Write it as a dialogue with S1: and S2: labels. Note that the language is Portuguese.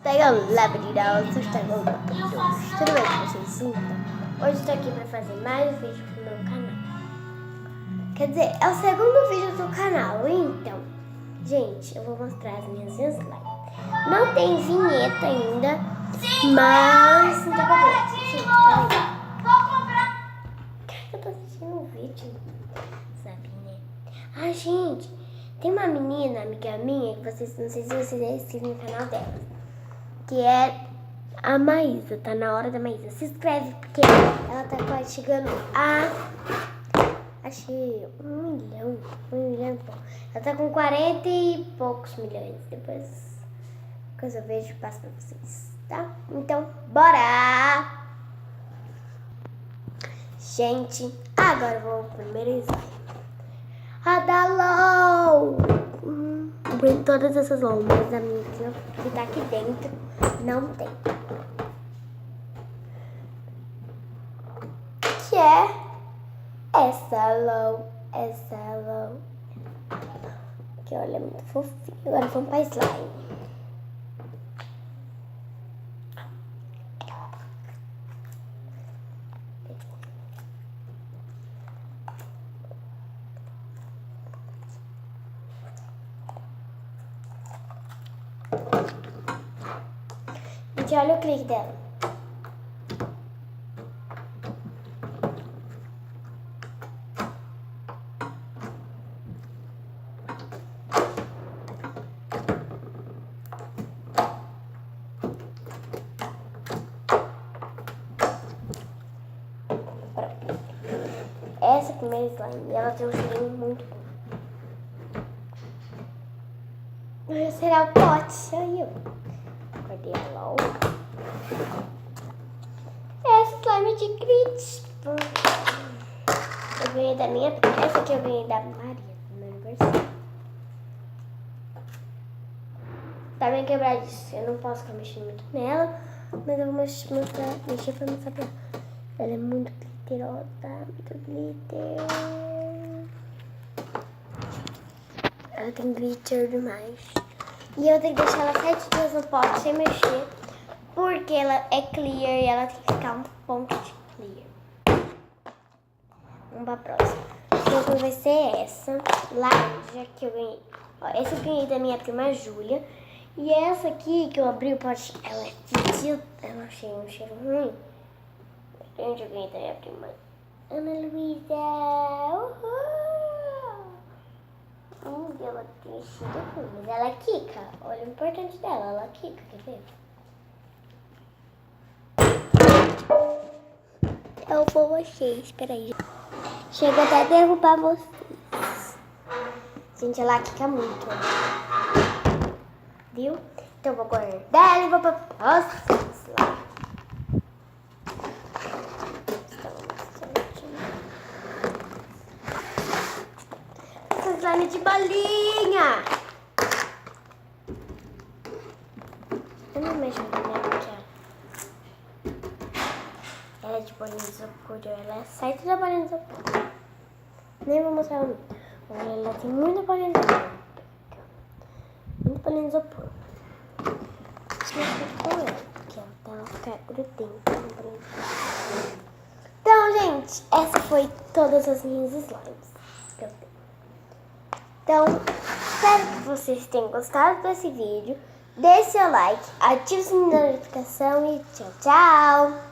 S1: Pegando labirintos, tudo bem com vocês? Então, hoje estou aqui para fazer mais um vídeo pro meu canal. Quer dizer, é o segundo vídeo do canal. Então, gente, eu vou mostrar as minhas slides. Não tem vinheta ainda, mas não tem problema. Gente, peraí. Eu tô assistindo um vídeo, sabe, né? Ah, gente, tem uma menina, amiga minha, que vocês, não sei se vocês já inscreveram no canal dela, que é a Maísa. Tá na hora da Maísa. Se inscreve, porque ela tá quase chegando a... Achei 1 milhão. 1 milhão e pouco. Ela tá com 40 e poucos milhões. Depois, quando eu vejo, passo pra vocês, tá? Então, bora! Gente, agora eu vou pro primeiro slide. Adalou! Todas essas lombas da minha que tá aqui dentro não tem. Que é essa low. Que olha, é muito fofinho. Agora vamos pra slime. Gente, olha o clique dela. Essa primeira slime, ela tem um cheirinho muito bom. Será o pote? Aí eu guardei a LOL. Essa slime de grit. Eu ganhei da minha. Essa aqui eu ganhei da Maria no meu aniversário. Tá bem quebradiça. Eu não posso ficar mexendo muito nela, mas eu vou mexer pra mostrar pra ela. Ela é muito glitterosa, muito glitter. Ela tem glitter demais. E eu tenho que deixar ela 7 dias no pote sem mexer, porque ela é clear e ela tem que ficar um ponto de clear. Vamos pra próxima. A próxima vai ser essa, laranja, que eu ganhei. Ó, essa eu ganhei da minha prima Júlia. E essa aqui, que eu abri o pote, ela é fedida. Ela achei um cheiro ruim. Gente, eu ganhei da minha prima Ana Luísa. Ela tem cheiro ruim, mas ela quica. Olha o importante dela, ela quica, quer ver? Eu vou vocês, espera aí. Chega até a derrubar vocês. Gente, ela quica muito. Viu? Então eu vou guardar ela e vou pra próxima slide. Essa slime de bolinha. Eu não mexo com ela porque ela é de bolinha de isopor. Ela sai da bolinha de isopor. Nem vou mostrar ela. Ela tem muita bolinha de isopor. Muita bolinha de isopor. Deixa eu com ela ficar grudenta. Então, gente, essa foi todas as minhas slimes que eu tenho. Então, espero que vocês tenham gostado desse vídeo. Deixe seu like, ative o sininho da notificação e tchau, tchau!